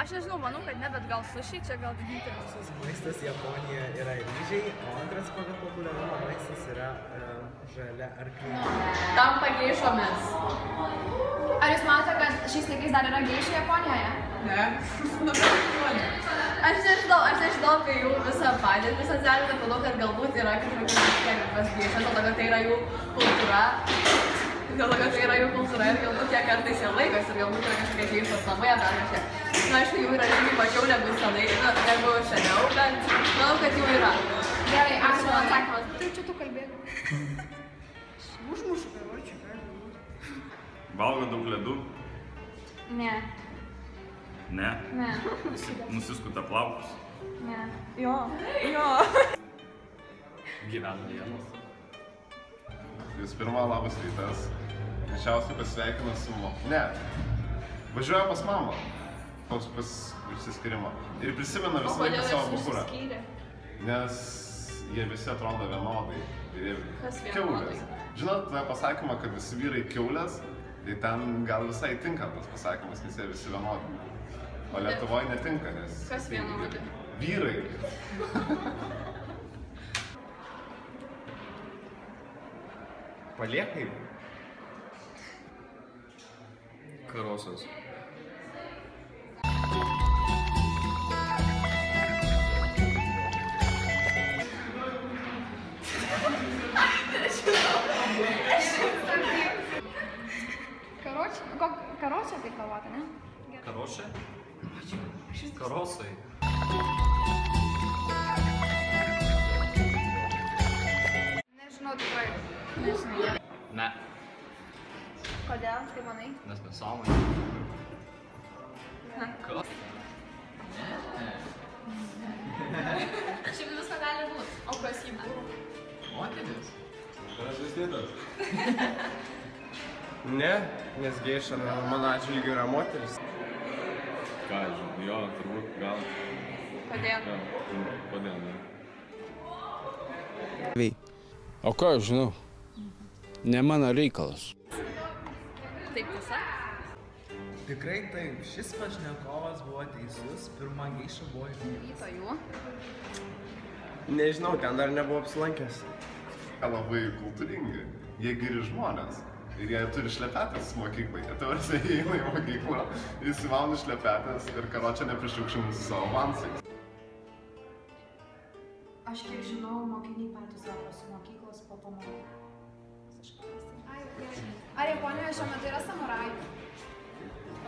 Aš nežinau, manau, kad ne, bet gal sushi čia gal vienintelis. Maistas Japonijoje yra ryžiai, o antras pagal populiarumą maistas yra žalia arkliena. Tampa geišomis. Ar jūs matote, kad šiais laikais dar yra geišų Japonijoje? Ne. Aš nežinau apie jų visą padėtį socialinę, manau, kad galbūt yra kažkokia pas geišą, dėl to, kad tai yra jų kultūra. Dėl to, kad tai yra jų kultūra ir galbūt jie kartais jie laikosi ir galbūt yra kažkokie geišos namai ar dar kažkiek. Na, aišku, jų yra žymiai mažiau negu senai, negu seniau, bet manau, kad jų yra. Gerai, ačiū atsakymas. Tai čia tu kalbėk. Užmušu, karočiui, ką žinau. Valgo daug ledų? Ne. Ne? Ne. Nusiskuta plaukus? Ne. Jo. Gyvena vienas. Jūs pirma, labas rytas. Greičiausiai pasveikinu su mama. Ne. Važiuoju pas mamą. Pas išsiskyrimą. Ir prisimenu visą laiką savo bukurą. Nes jie visi atrodo vienodai. Kas vienodai? Kiaulės. Žinot, pasakymą, kad visi vyrai kiaulės, tai ten gal visai tinka tas pasakymas, nes jie visi vienodi. O Lietuvoje netinka, nes... Kas vienodai? Vyrai. Paliekai? Karosas. Karočią tai kalbate, ne? Karošė? Karosai. Nežinau tikrai. Nežinau. Ne. Kodėl, kaip manai? Nes nesąmonė. Kas? Šiaip viską gali būt. O kas jį buvo? Moteris. Transvestitas. Ne, nes geiša mano atžvilgiu yra moteris. Ką, žinau, jo, turbūt gal. Kodėl? Kodėl, ne? O ką aš žinau? Ne mano reikalas. Taip tiesa? Tikrai taip, šis pašnekovas buvo teisus, pirma geiša buvo Vyto jų. Nežinau, ten dar nebuvo apsilankęs. Labai kultūringi. Jie geri žmonės. Ir jie turi šlepetės mokyklai. Jie tavarsiai įeina į mokyklą, įsimauna šlepetės ir karočią neprišiukšimų su savo vansais. Aš kiek žinau, mokiniai patys darosi mokyklos po pamokų. Ar Japonijoje šiuo metu yra samurajų?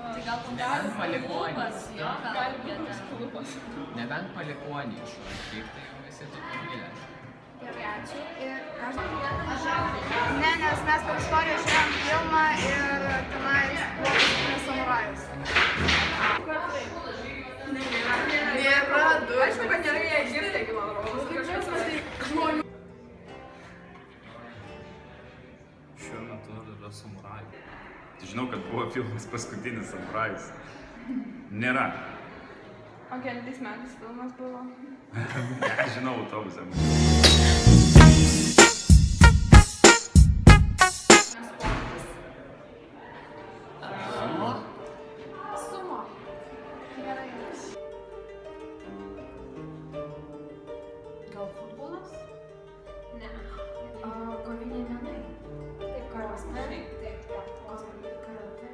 Tai gal Nebent klubas, jo, gal klubas. Nebent palikuoniai išlaikyti, tai jau visi tokie mylės. Gerai, ačiū. Ir ne, nes mes per istoriją žiūrėjom filmą ir tenais buvo paskutinis samurajus. Nėra du. Aišku, kad nėra jie Egipte, kaip man rodos. Kažkas tai žmonių. Šiuo metu yra samurajų. Žinau, kad buvo filmas Paskutinis samurajus. Nėra. O kelintais metais filmas buvo? Žinau autobusą. Sumo. Gerai. Gal futbolas? Ne. Koviniai menai. Taip, karas menai. Taip, karatė.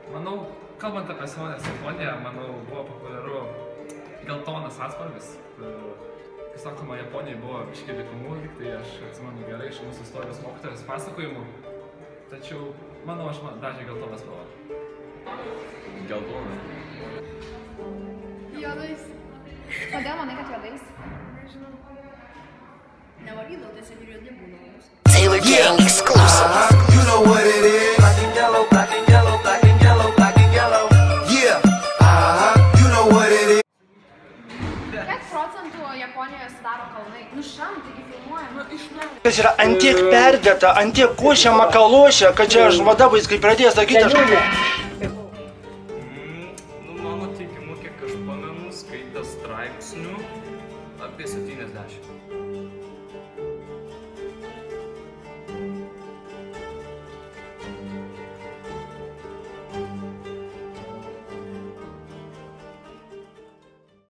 Manau, kalbant apie senovės Japoniją, manau, buvo populiaru geltonas atspalvis. Kai sakoma, Japonijai buvo biškį dykumų, tai aš atsimenu gerai iš mūsų istorijos mokytojos pasakojimų. Tačiau, manau, aš dažnai geltonas spalva. Geltonas. Juodais. Kodėl manai, kad juodais? Nežinau. Nevarydau, tiesiog ir juodi būna. Taylor Gang exclusive. You know what it is. Black and yellow, black and yellow, black and yellow, black and yellow. Yeah. You know what it is. Kiek procentų Japonijoje sudaro kalnai? Nušam, taigi filmuojama. Kas yra antiek perdėta, antiek košiama kalošia, kad čia aš vadovais, kai pradėjo sakyti, aš... Mano teigimu, kiek aš pamenu, skaitęs straipsnių apie 70.